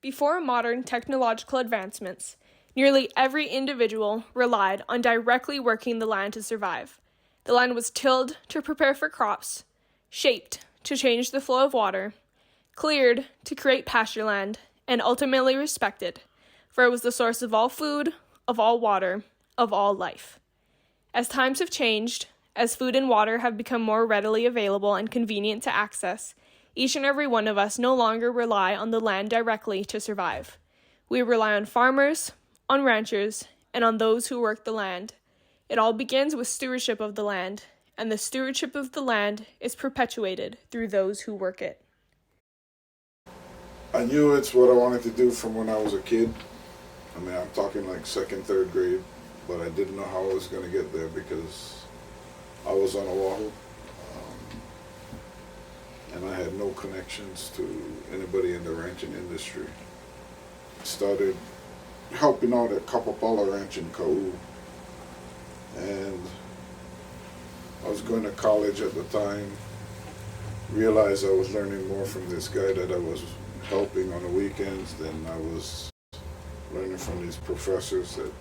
Before modern technological advancements, nearly every individual relied on directly working the land to survive. The land was tilled to prepare for crops, shaped to change the flow of water, cleared to create pastureland, and ultimately respected, for it was the source of all food, of all water, of all life. As times have changed, as food and water have become more readily available and convenient to access, each and every one of us no longer rely on the land directly to survive. We rely on farmers, on ranchers, and on those who work the land. It all begins with stewardship of the land, and the stewardship of the land is perpetuated through those who work it. I knew it's what I wanted to do from when I was a kid. I mean, I'm talking like second, third grade, but I didn't know how I was going to get there because I was on Oahu. And I had no connections to anybody in the ranching industry. Started helping out at Kapapala Ranch in Kau. And I was going to college at the time. Realized I was learning more from this guy that I was helping on the weekends than I was learning from these professors. That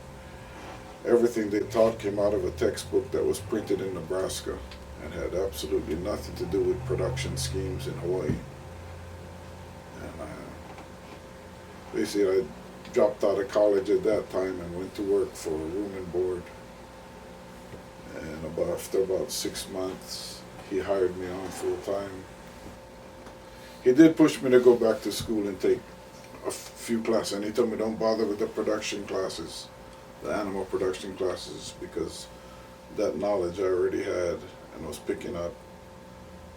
everything they taught came out of a textbook that was printed in Nebraska and had absolutely nothing to do with production schemes in Hawaii. And basically I dropped out of college at that time and went to work for room and board. And after about 6 months, he hired me on full time. He did push me to go back to school and take a few classes, and he told me don't bother with the production classes, the animal production classes, because that knowledge I already had and was picking up,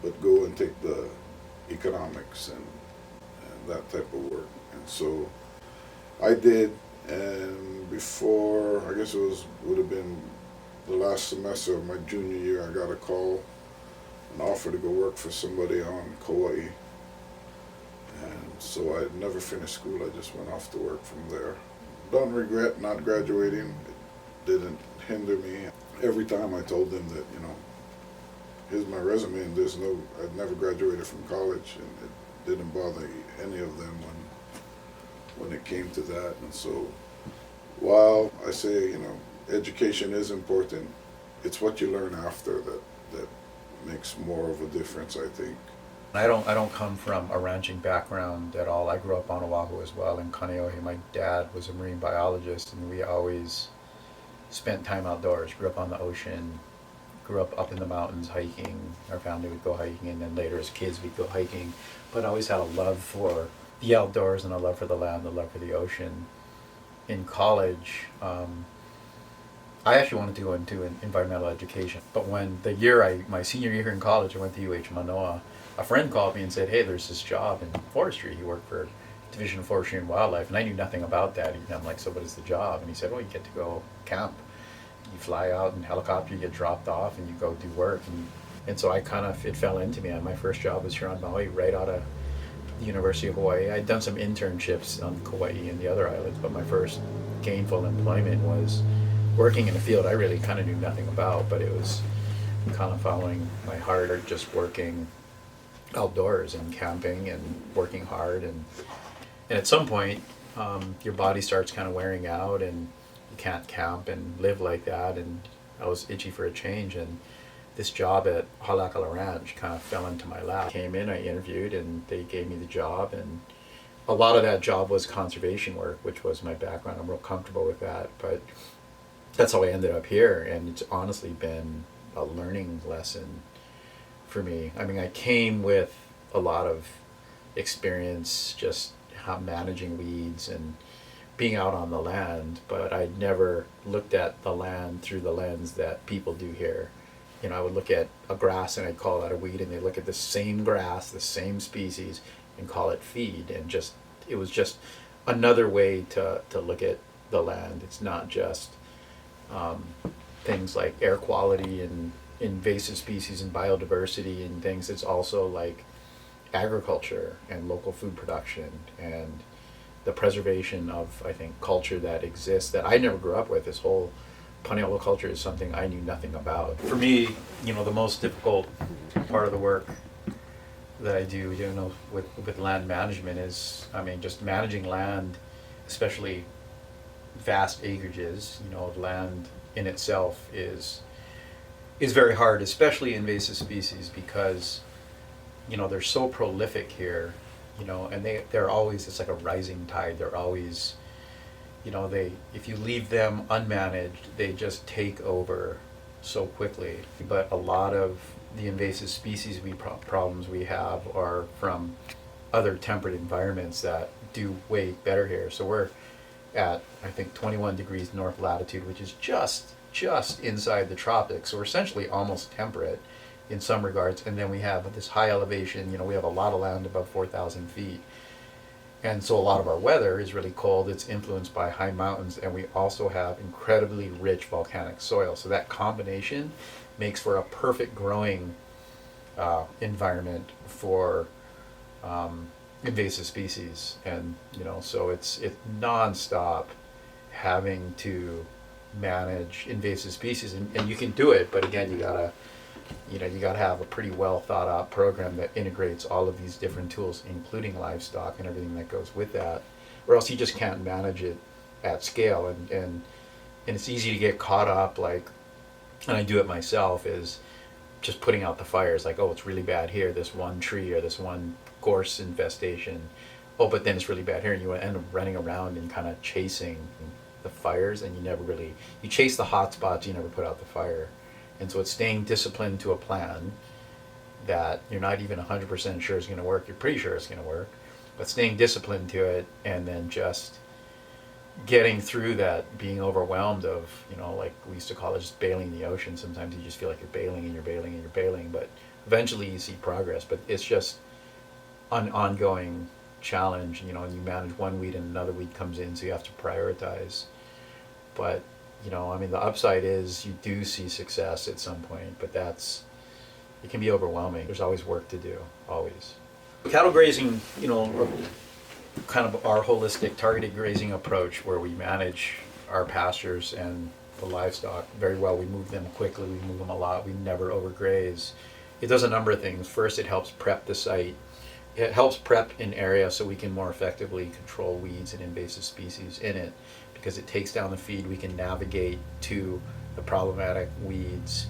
but go and take the economics and that type of work. And so I did, and before, I guess would have been the last semester of my junior year, I got a call, an offer to go work for somebody on Kauai. And so I had never finished school, I just went off to work from there. Don't regret not graduating, it didn't hinder me. Every time I told them that, here's my resume and I'd never graduated from college, and it didn't bother any of them when it came to that. And so while I say, education is important, it's what you learn after that makes more of a difference, I think. I don't come from a ranching background at all. I grew up on Oahu as well in Kaneohe. My dad was a marine biologist, and we always spent time outdoors. Grew up on the ocean, grew up in the mountains hiking. Our family would go hiking, and then later as kids we'd go hiking. But I always had a love for the outdoors and a love for the land, a love for the ocean. In college, I actually wanted to go into environmental education. But when my senior year in college, I went to UH Manoa, a friend called me and said, hey, there's this job in forestry. He worked for Division of Forestry and Wildlife, and I knew nothing about that. And I'm like, so what is the job? And he said, well, you get to go camp. You fly out in helicopter, you get dropped off, and you go do work. And so it fell into me. My first job was here on Maui, right out of the University of Hawaii. I'd done some internships on Kauai and the other islands, but my first gainful employment was working in a field I really kind of knew nothing about, but it was kind of following my heart, or just working outdoors and camping and working hard. And at some point, your body starts kind of wearing out, and you can't camp and live like that. And I was itchy for a change, and this job at Halakala Ranch kind of fell into my lap. I came in, I interviewed, and they gave me the job, and a lot of that job was conservation work, which was my background. I'm real comfortable with that, but that's how I ended up here, and it's honestly been a learning lesson for me. I mean, I came with a lot of experience just managing weeds and being out on the land, but I'd never looked at the land through the lens that people do here. I would look at a grass and I'd call that a weed, and they look at the same grass, the same species, and call it feed. And it was just another way to look at the land. It's not just things like air quality and invasive species and biodiversity and things. It's also like agriculture and local food production and the preservation of, I think, culture that exists that I never grew up with. This whole Paniolo culture is something I knew nothing about. For me, the most difficult part of the work that I do, with land management is, I mean, just managing land, especially vast acreages, of land in itself is very hard, especially invasive species, because they're so prolific here, and they're always, it's like a rising tide. They're always, they, if you leave them unmanaged, they just take over so quickly. But a lot of the invasive species problems we have are from other temperate environments that do way better here. So we're at, I think, 21 degrees north latitude, which is just inside the tropics. So we're essentially almost temperate in some regards. And then we have this high elevation, we have a lot of land above 4,000 feet. And so a lot of our weather is really cold. It's influenced by high mountains, and we also have incredibly rich volcanic soil. So that combination makes for a perfect growing environment for invasive species. And so it's nonstop having to manage invasive species, and you can do it, but again, you gotta have a pretty well thought out program that integrates all of these different tools, including livestock and everything that goes with that, or else you just can't manage it at scale. And it's easy to get caught up, like, and I do it myself, is just putting out the fires, like, oh, it's really bad here, this one tree or this one gorse infestation, oh, but then it's really bad here, and you end up running around and kind of chasing the fires, and you chase the hot spots, you never put out the fire. And so it's staying disciplined to a plan that you're not even 100% sure is going to work. You're pretty sure it's going to work, but staying disciplined to it, and then just getting through that, being overwhelmed of, like we used to call it, just bailing the ocean. Sometimes you just feel like you're bailing and you're bailing and you're bailing, but eventually you see progress. But it's just an ongoing challenge, and you manage one weed and another weed comes in, so you have to prioritize. But the upside is you do see success at some point, but it can be overwhelming. There's always work to do, always. Cattle grazing, kind of our holistic targeted grazing approach, where we manage our pastures and the livestock very well. We move them quickly, we move them a lot, we never overgraze. It does a number of things. First, it helps prep the site. It helps prep an area so we can more effectively control weeds and invasive species in it, because it takes down the feed. We can navigate to the problematic weeds,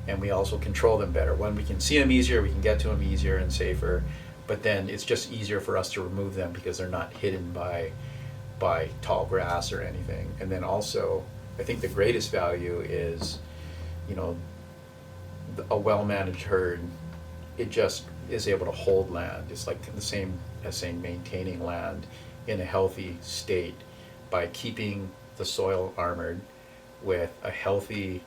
and we also control them better. When we can see them easier, we can get to them easier and safer, but then it's just easier for us to remove them because they're not hidden by tall grass or anything. And then also, I think the greatest value is, a well-managed herd, it just is able to hold land. It's like the same as saying maintaining land in a healthy state by keeping the soil armored with a healthy,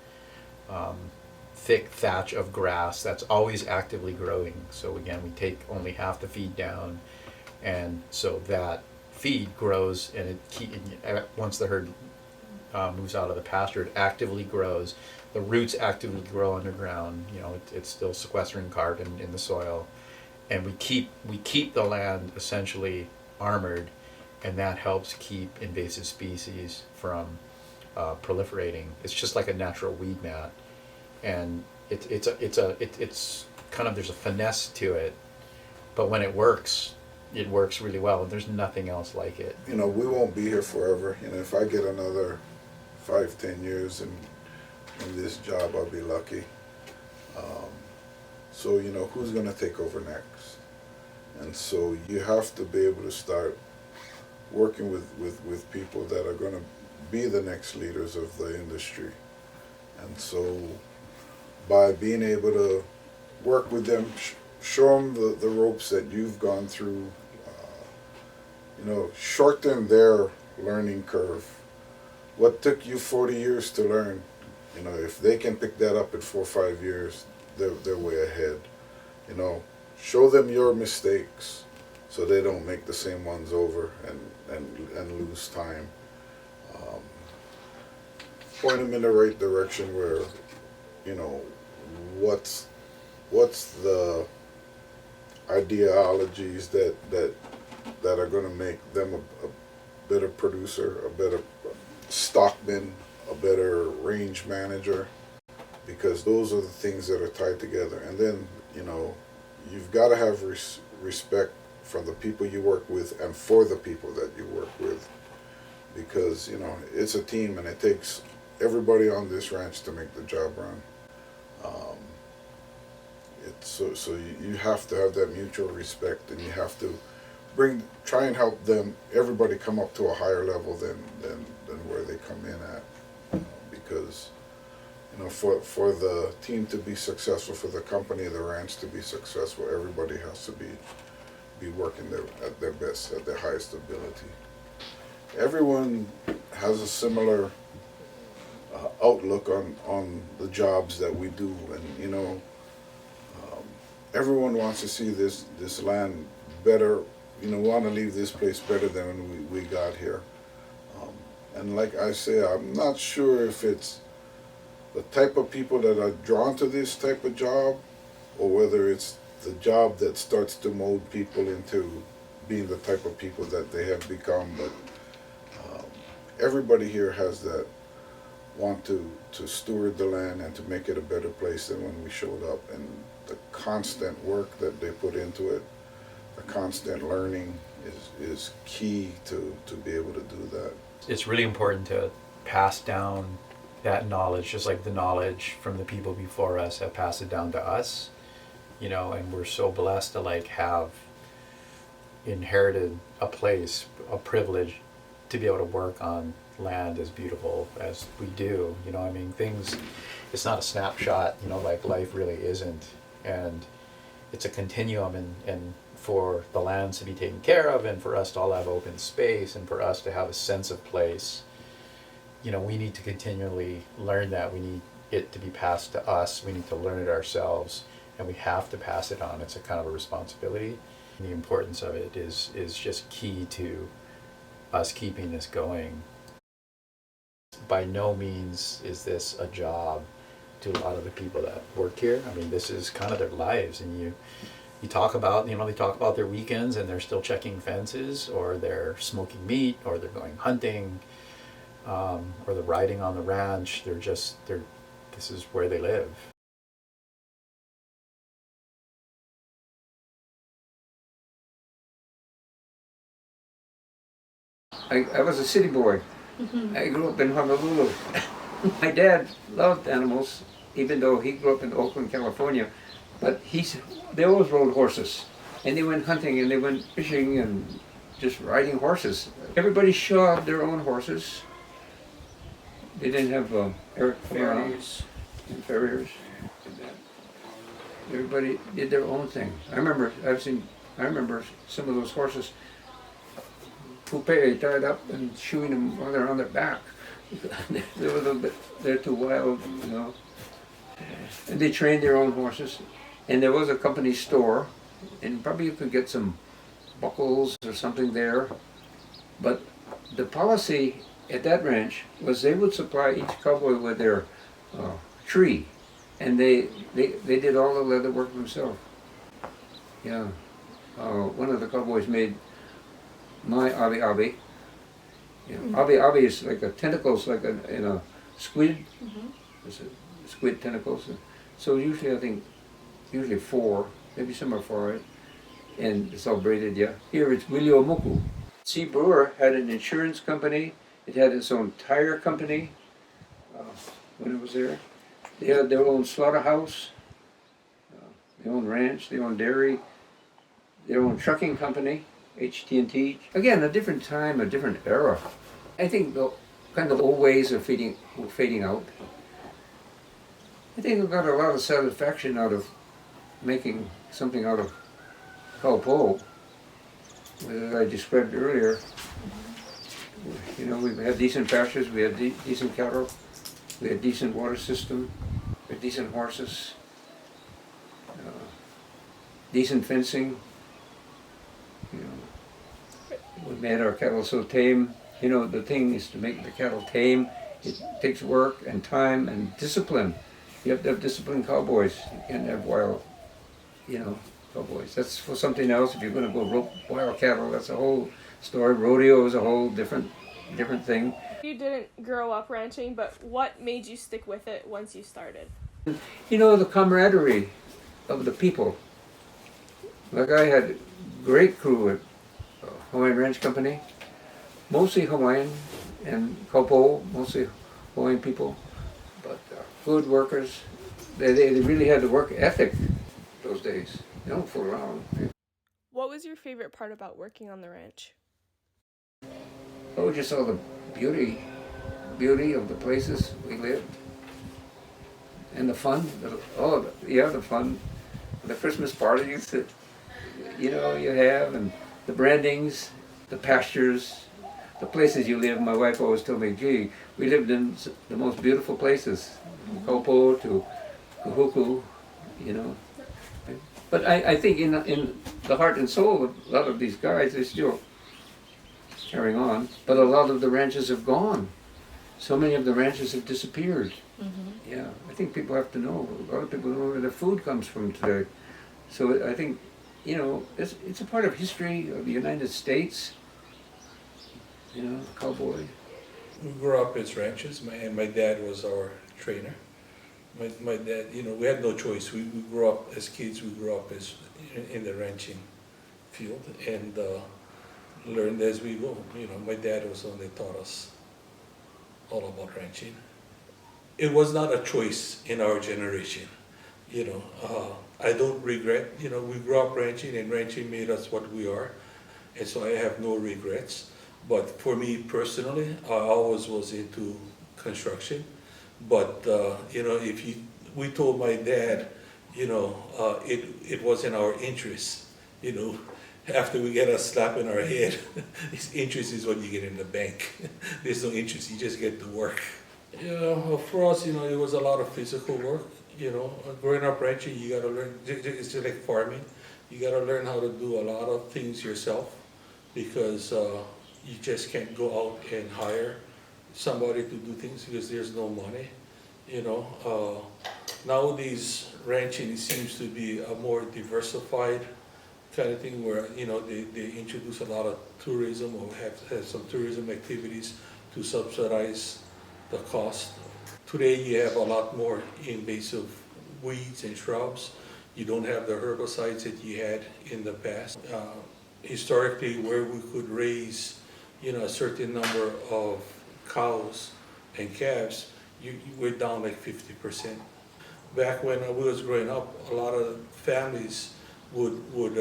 thick thatch of grass that's always actively growing. So again, we take only half the feed down, and so that feed grows, and once the herd moves out of the pasture, it actively grows. The roots actively grow underground. It's still sequestering carbon in the soil, and we keep the land essentially armored, and that helps keep invasive species from proliferating. It's just like a natural weed mat, and it's kind of, there's a finesse to it, but when it works really well, and there's nothing else like it. We won't be here forever. If I get another 5-10 years in this job, I'll be lucky. So who's going to take over next? And so you have to be able to start working with people that are going to be the next leaders of the industry. And so by being able to work with them, show them the ropes that you've gone through, shorten their learning curve. What took you 40 years to learn, if they can pick that up in 4 or 5 years, they're way ahead. Show them your mistakes so they don't make the same ones over and lose time. Point them in the right direction where, what's the ideologies that are going to make them a better producer, a better stockman, a better range manager, because those are the things that are tied together. And then, you've got to have respect from the people you work with and for the people that you work with, because you know it's a team and it takes everybody on this ranch to make the job run. So you have to have that mutual respect, and you have to try and help them, everybody come up to a higher level than where they come in at, because you know for the team to be successful, for the company, the ranch to be successful, everybody has to be working at their best, at their highest ability. Everyone has a similar outlook on the jobs that we do, and you know, everyone wants to see this land better. You know, want to leave this place better than when we got here. And like I say, I'm not sure if it's the type of people that are drawn to this type of job, or whether it's the job that starts to mold people into being the type of people that they have become. But everybody here has that want to steward the land and to make it a better place than when we showed up. And the constant work that they put into it, the constant learning is key to be able to do that. It's really important to pass down that knowledge, just like the knowledge from the people before us have passed it down to us, you know, and we're so blessed to like have inherited a place, a privilege to be able to work on land as beautiful as we do. You know, I mean, things, it's not a snapshot, you know, like life really isn't, and it's a continuum, and for the lands to be taken care of, and for us to all have open space, and for us to have a sense of place, you know, we need to continually learn that. We need it to be passed to us. We need to learn it ourselves, and we have to pass it on. It's a kind of a responsibility. And the importance of it is just key to us keeping this going. By no means is this a job to a lot of the people that work here. I mean, this is kind of their lives, and you talk about, you know, they talk about their weekends and they're still checking fences, or they're smoking meat, or they're going hunting, or they're riding on the ranch. This is where they live. I was a city boy. I grew up in Honolulu. My dad loved animals, even though he grew up in Oakland, California. But they always rode horses. And they went hunting and they went fishing and just riding horses. Everybody shod their own horses. They didn't have air farriers and farriers. Everybody did their own thing. I remember some of those horses, coupe tied up and shoeing them while they're on their back. They were a little bit, they're too wild, you know. And they trained their own horses. And there was a company store, and probably you could get some buckles or something there. But the policy at that ranch was they would supply each cowboy with their tree, and they did all the leather work themselves. Yeah, one of the cowboys made my abi. You know, abi is like a tentacles, like in a squid. It's a squid tentacles. So usually I think 4, maybe some are 5, and it's all braided. Yeah. Here it's Wiliomoku. C. Brewer had an insurance company. It had its own tire company when it was there. They had their own slaughterhouse, their own ranch, their own dairy, their own trucking company, HT&T. Again, a different time, a different era. I think the kind of old ways are fading out. I think we got a lot of satisfaction out of making something out of kaupo, as I described earlier. You know, we had decent pastures, we had decent cattle, we had decent water system, we had decent horses, decent fencing. You know, we made our cattle so tame. You know, the thing is to make the cattle tame. It takes work and time and discipline. You have to have disciplined cowboys. You can't have wild, you know, cowboys. That's for something else. If you're going to go rope wild cattle, that's a whole story. Rodeo is a whole different thing. You didn't grow up ranching, but what made you stick with it once you started? You know, the camaraderie of the people. Like I had great crew at Hawaiian Ranch Company, mostly Hawaiian and Kaupo, mostly Hawaiian people, but food workers, they really had the work ethic those days. They don't fool around. What was your favorite part about working on the ranch? Oh, just all the beauty of the places we lived. And the fun, the fun, the Christmas parties that, you have, and the brandings, the pastures, the places you live. My wife always told me, gee, we lived in the most beautiful places, from Kopo to Kahuku, But I think in the heart and soul of a lot of these guys, they're still carrying on, but a lot of the ranches have gone. So many of the ranches have disappeared. Mm-hmm. Yeah, I think people have to know. A lot of people know where their food comes from today. So I think, it's a part of history of the United States. Cowboy. We grew up as ranchers, and my dad was our trainer. My dad, we had no choice. We grew up as kids. We grew up in the ranching field and learned as we go. My dad was the one that taught us all about ranching. It was not a choice in our generation. I don't regret. We grew up ranching, and ranching made us what we are, and so I have no regrets. But for me personally, I always was into construction. But we told my dad, it wasn't our interest. After we get a slap in our head, his interest is what you get in the bank. There's no interest; you just get to work. For us, it was a lot of physical work. Growing up ranching, you got to learn. It's just like farming. You got to learn how to do a lot of things yourself, because you just can't go out and hire somebody to do things because there's no money. Nowadays ranching seems to be a more diversified kind of thing where they introduce a lot of tourism or have some tourism activities to subsidize the cost. Today you have a lot more invasive weeds and shrubs. You don't have the herbicides that you had in the past. Historically, where we could raise a certain number of cows and calves, you were down like 50%. Back when I was growing up, a lot of families would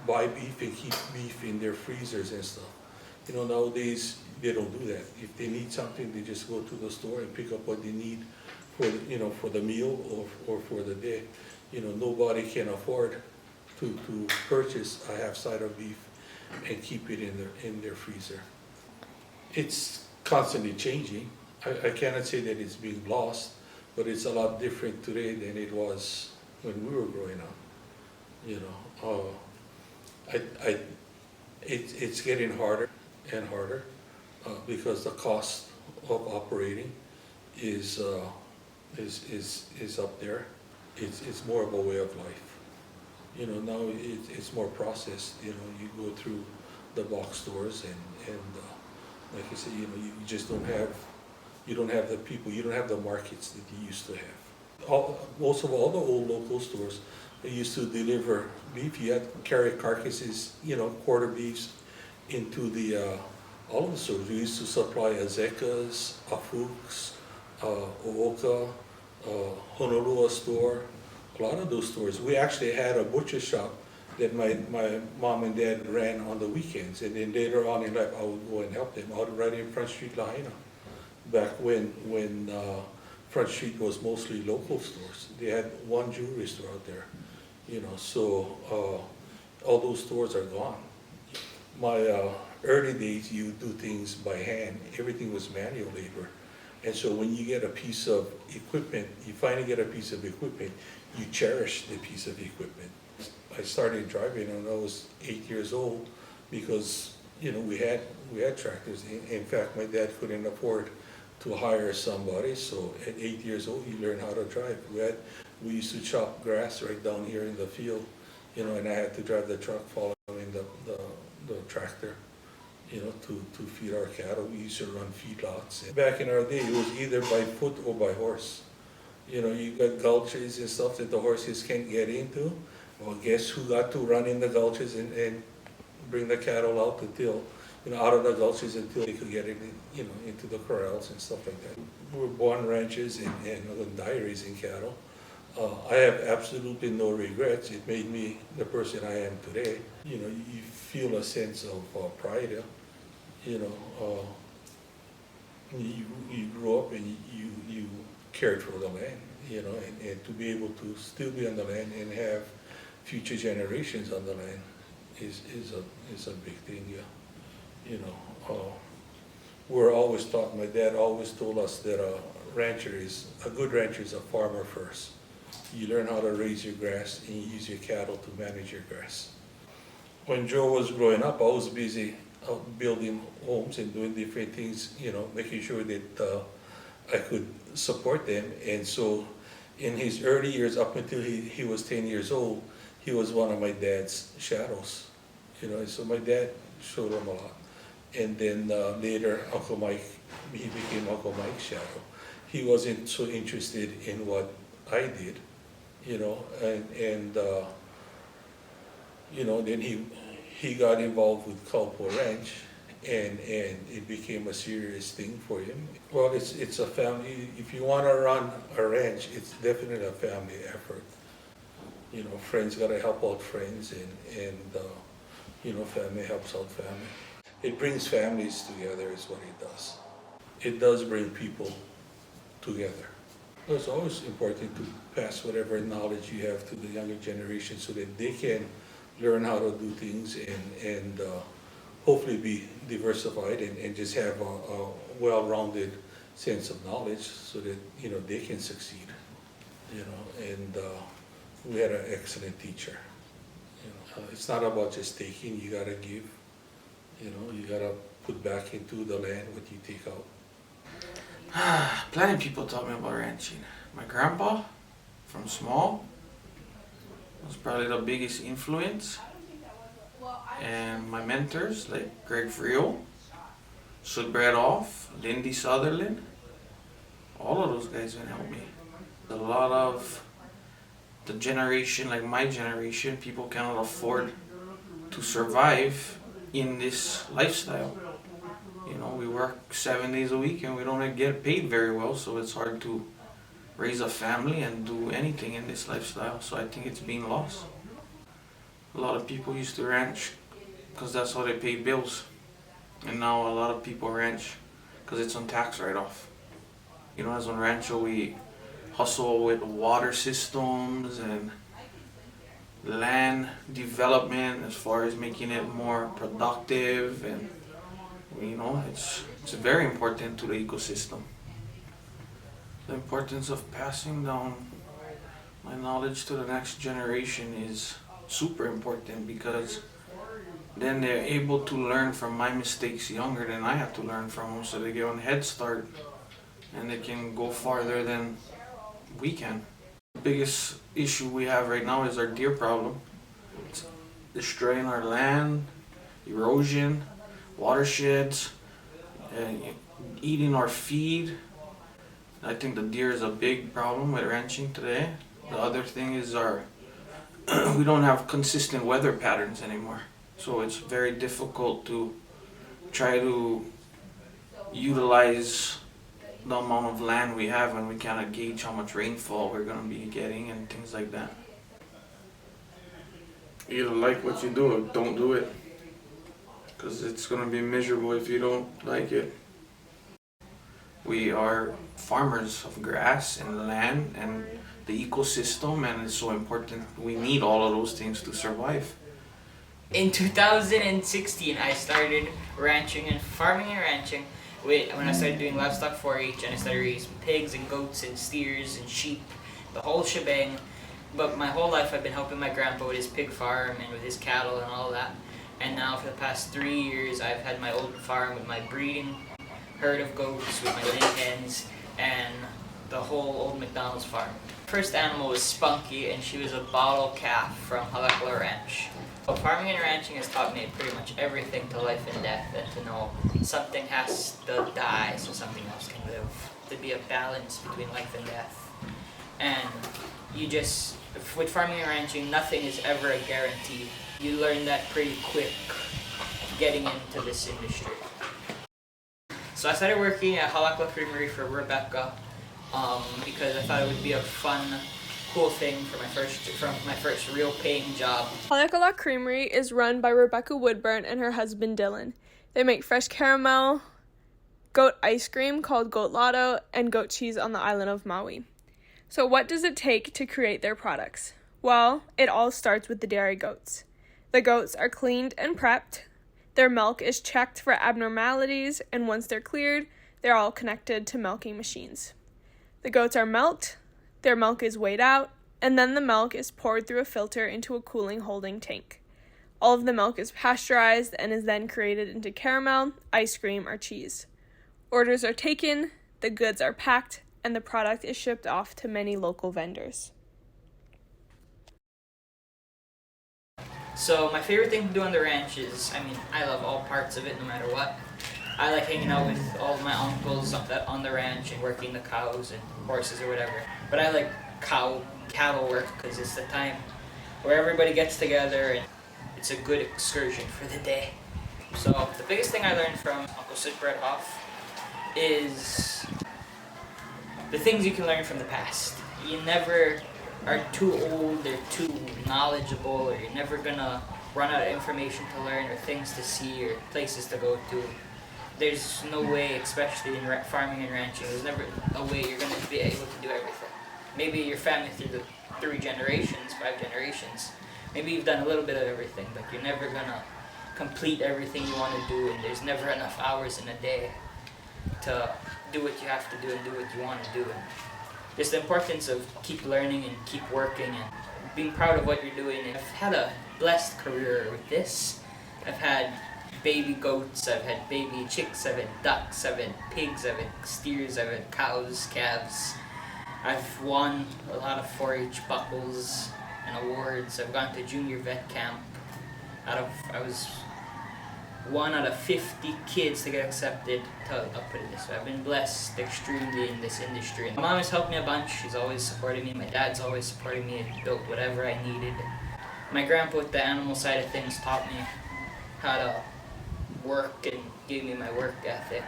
buy beef and keep beef in their freezers and stuff. Nowadays they don't do that. If they need something, they just go to the store and pick up what they need for the meal or for the day. Nobody can afford to purchase a half side of beef and keep it in their freezer. It's constantly changing. I cannot say that it's being lost, but it's a lot different today than it was when we were growing up. It's getting harder and harder because the cost of operating is up there. It's more of a way of life. Now it's more processed. You go through the box stores and like I said, you just don't have the people, you don't have the markets that you used to have. Most of all the old local stores, they used to deliver beef. You had to carry carcasses, quarter beefs into all of the stores. We used to supply Azekas, Afuks, Ooka, Honolulu store, a lot of those stores. We actually had a butcher shop that my mom and dad ran on the weekends, and then later on in life I would go and help them out right in Front Street, Lahaina. Back when Front Street was mostly local stores. They had one jewelry store out there, so all those stores are gone. My early days, you do things by hand. Everything was manual labor. And so when you get a piece of equipment, you finally get a piece of equipment, you cherish the piece of equipment. I started driving when I was 8 years old because, we had tractors. In fact, my dad couldn't afford to hire somebody, so at 8 years old, you learn how to drive. We used to chop grass right down here in the field, and I had to drive the truck following the tractor, to feed our cattle. We used to run feedlots. Back in our day, it was either by foot or by horse. You got gulches and stuff that the horses can't get into, Well, guess who got to run in the gulches and bring the cattle out to till, out of the gulches until they could get it, into the corrals and stuff like that. We were born ranchers and die raising cattle. I have absolutely no regrets. It made me the person I am today. You feel a sense of pride. You grew up and you cared for the land, and to be able to still be on the land and have future generations on the land is a big thing. We're always taught, my dad always told us that a good rancher is a farmer first. You learn how to raise your grass and you use your cattle to manage your grass. When Joe was growing up, I was busy out building homes and doing different things, making sure that I could support them. And so in his early years, up until he was 10 years old, he was one of my dad's shadows. So my dad showed him a lot. And then later, Uncle Mike, he became Uncle Mike's shadow. He wasn't so interested in what I did, then he got involved with Culpo Ranch, and it became a serious thing for him. Well, it's a family. If you want to run a ranch, it's definitely a family effort. Friends got to help out friends, and family helps out family. It brings families together is what it does. It does bring people together. It's always important to pass whatever knowledge you have to the younger generation so that they can learn how to do things and hopefully be diversified and just have a well-rounded sense of knowledge so that they can succeed. And we had an excellent teacher. It's not about just taking, you gotta give. You gotta put back into the land what you take out. Plenty of people taught me about ranching. My grandpa, from small, was probably the biggest influence. And my mentors, like Greg Friel, Soot Bredhoff, Lindy Sutherland, all of those guys would help me. A lot of the generation, like my generation, people cannot afford to survive in this lifestyle. We work 7 days a week and we don't get paid very well, so it's hard to raise a family and do anything in this lifestyle. So I think it's being lost. A lot of people used to ranch because that's how they paid bills, and now a lot of people ranch because it's on tax write-off. As on Rancho we hustle with water systems and land development as far as making it more productive, and it's very important to the ecosystem. The importance of passing down my knowledge to the next generation is super important, because then they're able to learn from my mistakes younger than I have to learn from them, so they get on head start and they can go farther than we can. The biggest issue we have right now is our deer problem. It's destroying our land, erosion, watersheds, and eating our feed. I think the deer is a big problem with ranching today. The other thing is we don't have consistent weather patterns anymore. So it's very difficult to try to utilize the amount of land we have when we cannot gauge how much rainfall we're going to be getting and things like that. Either like what you do or don't do it, because it's going to be miserable if you don't like it. We are farmers of grass and land and the ecosystem, and it's so important. We need all of those things to survive. In 2016, I started ranching and farming and ranching when I started doing livestock 4-H, and I started raising pigs and goats and steers and sheep, the whole shebang. But my whole life I've been helping my grandpa with his pig farm and with his cattle and all that. And now for the past 3 years, I've had my old farm with my breeding herd of goats, with my laying hens, and the whole old McDonald's farm. First animal was Spunky, and she was a bottle calf from Halakala Ranch. So farming and ranching has taught me pretty much everything to life and death, and to know something has to die so something else can live. To be a balance between life and death. And you just, with farming and ranching, nothing is ever a guarantee. You learn that pretty quick getting into this industry. So I started working at Halakla Creamery for Rebecca because I thought it would be a fun, cool thing for my first real paying job. Kekaulike Creamery is run by Rebecca Woodburn and her husband Dylan. They make fresh caramel, goat ice cream called Goat Lotto, and goat cheese on the island of Maui. So what does it take to create their products? Well, it all starts with the dairy goats. The goats are cleaned and prepped. Their milk is checked for abnormalities, and once they're cleared, they're all connected to milking machines. The goats are milked, their milk is weighed out, and then the milk is poured through a filter into a cooling holding tank. All of the milk is pasteurized and is then created into caramel, ice cream, or cheese. Orders are taken, the goods are packed, and the product is shipped off to many local vendors. So my favorite thing to do on the ranch is, I love all parts of it no matter what. I like hanging out with all of my uncles on the ranch and working the cows and horses or whatever. But I like cattle work because it's the time where everybody gets together and it's a good excursion for the day. So the biggest thing I learned from Uncle Soot Bredhoff is the things you can learn from the past. You never are too old or too knowledgeable, or you're never gonna run out of information to learn or things to see or places to go to. There's no way, especially in farming and ranching, there's never a way you're gonna be able to do everything. Maybe your family through the 5 generations, maybe you've done a little bit of everything, but you're never gonna complete everything you want to do, and there's never enough hours in a day to do what you have to do and do what you want to do. And just the importance of keep learning and keep working and being proud of what you're doing. And I've had a blessed career with this. I've had baby goats, I've had baby chicks, I've had ducks, I've had pigs, I've had steers, I've had cows, calves. I've won a lot of 4-H buckles and awards. I've gone to junior vet camp. I was 1 out of 50 kids to get accepted to, I'll put it this way, I've been blessed extremely in this industry. My mom has helped me a bunch, she's always supported me, my dad's always supported me and built whatever I needed. My grandpa with the animal side of things taught me how to work and gave me my work ethic.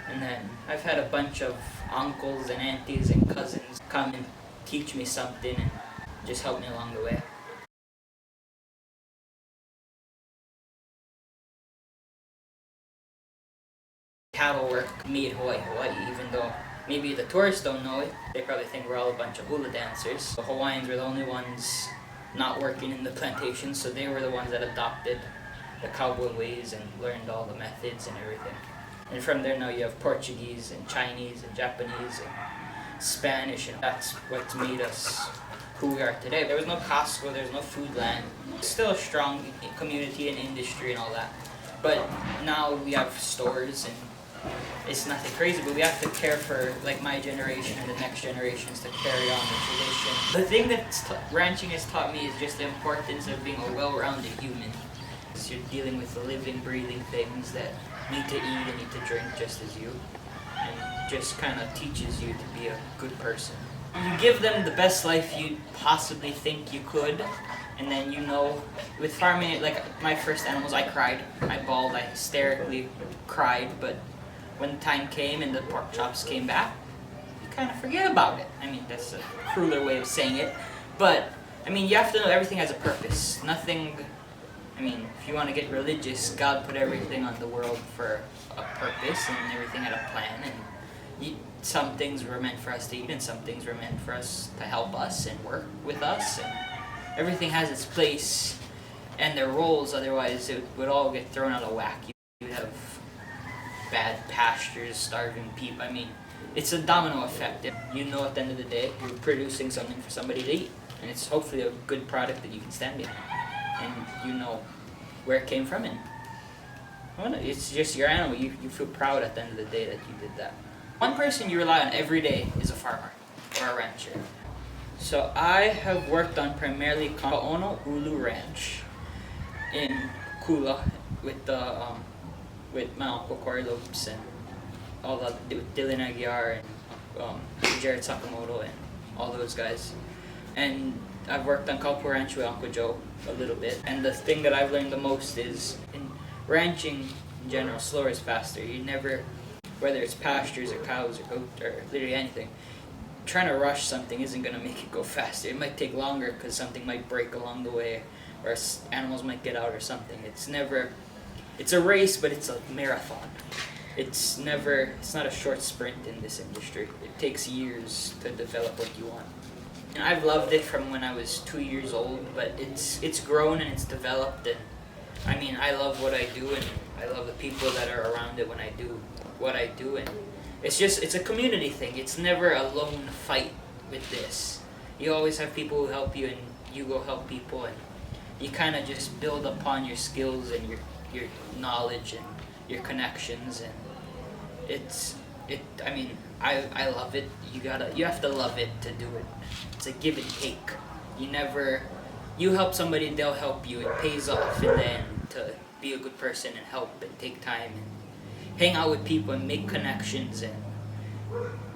And then I've had a bunch of uncles and aunties and cousins come and teach me something and just help me along the way. Cattle work made Hawaii, even though maybe the tourists don't know it. They probably think we're all a bunch of hula dancers. The Hawaiians were the only ones not working in the plantations, so they were the ones that adopted the cowboy ways and learned all the methods and everything. And from there now you have Portuguese and Chinese and Japanese and Spanish, and that's what's made us who we are today. There was no Costco, there was no food land. Still a strong community and industry and all that. But now we have stores and it's nothing crazy, but we have to care for like my generation and the next generations to carry on the tradition. The thing that ranching has taught me is just the importance of being a well-rounded human. You're dealing with living, breathing things that need to eat and need to drink just as you, and just kind of teaches you to be a good person. You give them the best life you possibly think you could, and then with farming, like my first animals, I cried, I bawled, I hysterically cried, but when time came and the pork chops came back, you kind of forget about it. That's a crueler way of saying it, but you have to know everything has a purpose. Nothing, if you want to get religious, God put everything on the world for a purpose, and everything had a plan, and some things were meant for us to eat, and some things were meant for us to help us and work with us, and everything has its place and their roles, otherwise it would all get thrown out of whack. You would have bad pastures, starving people. It's a domino effect. At the end of the day, you're producing something for somebody to eat, and it's hopefully a good product that you can stand behind, and you know where it came from, and it's just your animal. You feel proud at the end of the day that you did that. One person you rely on every day is a farmer or a rancher. So I have worked on primarily Kaono Ulu Ranch in Kula with my uncle Corey Lopes and all the with Dylan Aguiar and Jared Sakamoto and all those guys. And I've worked on Kaupo Ranch with Uncle Joe a little bit. And the thing that I've learned the most is in ranching in general, slower is faster. You never, whether it's pastures or cows or goat or literally anything, trying to rush something isn't going to make it go faster. It might take longer because something might break along the way or animals might get out or something. It's a race, but it's a marathon. It's not a short sprint in this industry. It takes years to develop what you want. And I've loved it from when I was 2 years old, but it's grown and it's developed, and I mean, I love what I do, and I love the people that are around it when I do what I do, and it's a community thing. It's never a lone fight with this. You always have people who help you, and you go help people, and you kind of just build upon your skills and your knowledge and your connections, and I love it. You have to love it to do it. It's a give and take. You help somebody, they'll help you. It pays off in the end to be a good person and help and take time and hang out with people and make connections. And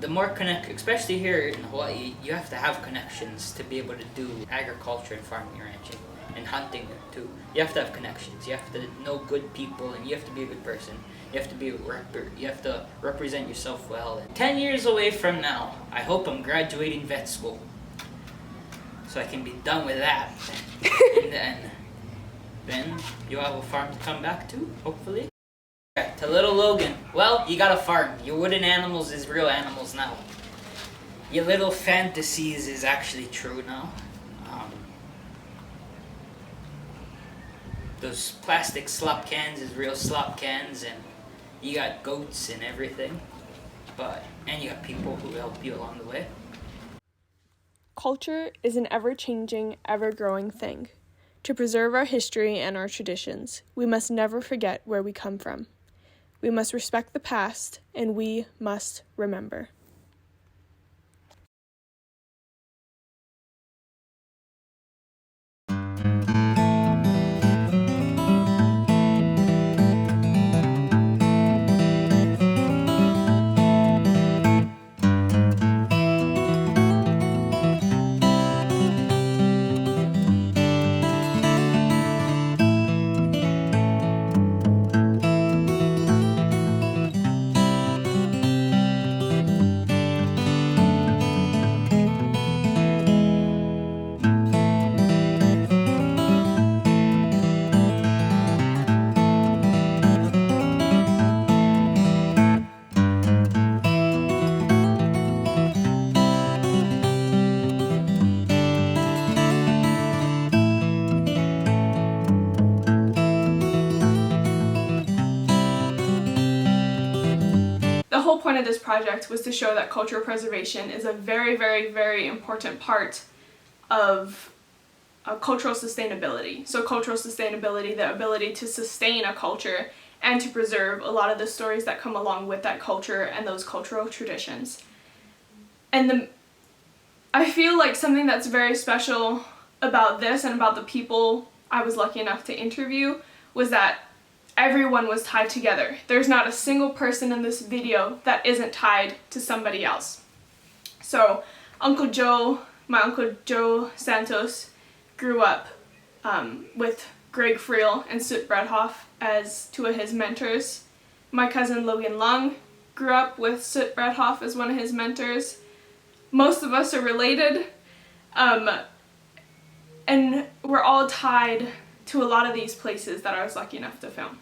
the more especially here in Hawaii, you have to have connections to be able to do agriculture and farming, ranching, and hunting too. You have to have connections. You have to know good people, and you have to be a good person. You have to you have to represent yourself well. 10 years away from now, I hope I'm graduating vet school, so I can be done with that. And then you'll have a farm to come back to, hopefully. To little Logan, well, you got a farm. Your wooden animals is real animals now. Your little fantasies is actually true now. Those plastic slop cans is real slop cans, and you got goats and everything. And you got people who help you along the way. Culture is an ever-changing, ever-growing thing. To preserve our history and our traditions, we must never forget where we come from. We must respect the past, and we must remember. The whole point of this project was to show that cultural preservation is a very, very, very important part of cultural sustainability. So cultural sustainability, the ability to sustain a culture and to preserve a lot of the stories that come along with that culture and those cultural traditions. And I feel like something that's very special about this and about the people I was lucky enough to interview was that everyone was tied together. There's not a single person in this video that isn't tied to somebody else. So my Uncle Joe Santos grew up with Greg Friel and Soot Bredhoff as two of his mentors. My cousin Logan Lung grew up with Soot Bredhoff as one of his mentors. Most of us are related, and we're all tied to a lot of these places that I was lucky enough to film.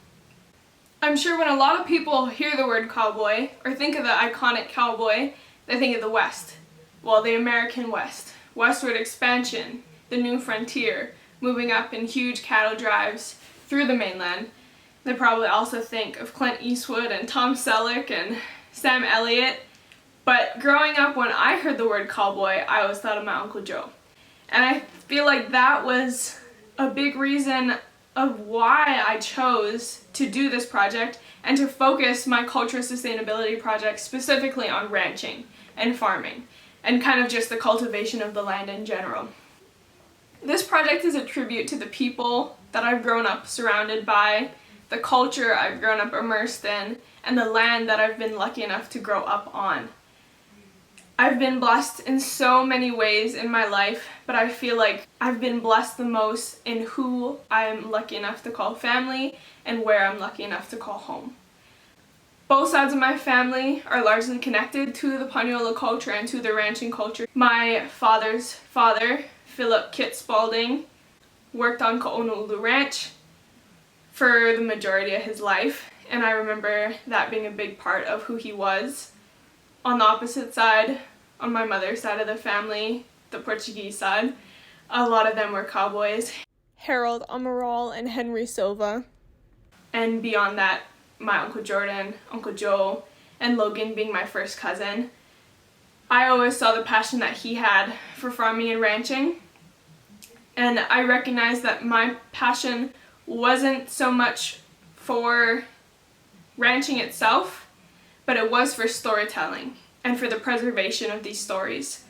I'm sure when a lot of people hear the word cowboy or think of the iconic cowboy, they think of the West. Well, the American West. Westward expansion, the new frontier, moving up in huge cattle drives through the mainland. They probably also think of Clint Eastwood and Tom Selleck and Sam Elliott. But growing up, when I heard the word cowboy, I always thought of my Uncle Joe. And I feel like that was a big reason of why I chose to do this project and to focus my cultural sustainability project specifically on ranching and farming and kind of just the cultivation of the land in general. This project is a tribute to the people that I've grown up surrounded by, the culture I've grown up immersed in, and the land that I've been lucky enough to grow up on. I've been blessed in so many ways in my life, but I feel like I've been blessed the most in who I'm lucky enough to call family and where I'm lucky enough to call home. Both sides of my family are largely connected to the Paniolo culture and to the ranching culture. My father's father, Philip Kit Spalding, worked on Ka'ona'ulu Ranch for the majority of his life, and I remember that being a big part of who he was. On the opposite side, on my mother's side of the family, the Portuguese side, a lot of them were cowboys. Harold Amaral and Henry Silva. And beyond that, my Uncle Jordan, Uncle Joe, and Logan being my first cousin. I always saw the passion that he had for farming and ranching, and I recognized that my passion wasn't so much for ranching itself, but it was for storytelling and for the preservation of these stories.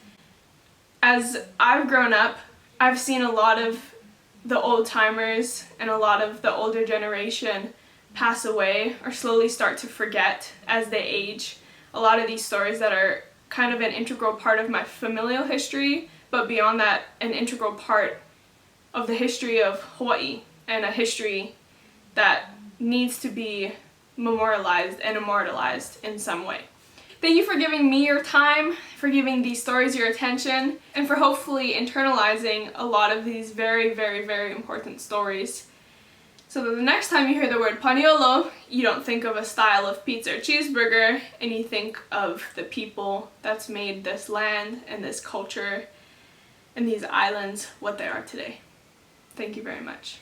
As I've grown up, I've seen a lot of the old timers and a lot of the older generation pass away or slowly start to forget as they age. A lot of these stories that are kind of an integral part of my familial history, but beyond that, an integral part of the history of Hawaii and a history that needs to be memorialized and immortalized in some way. Thank you for giving me your time, for giving these stories your attention, and for hopefully internalizing a lot of these very, very, very important stories. So that the next time you hear the word Paniolo, you don't think of a style of pizza or cheeseburger, and you think of the people that's made this land and this culture and these islands what they are today. Thank you very much.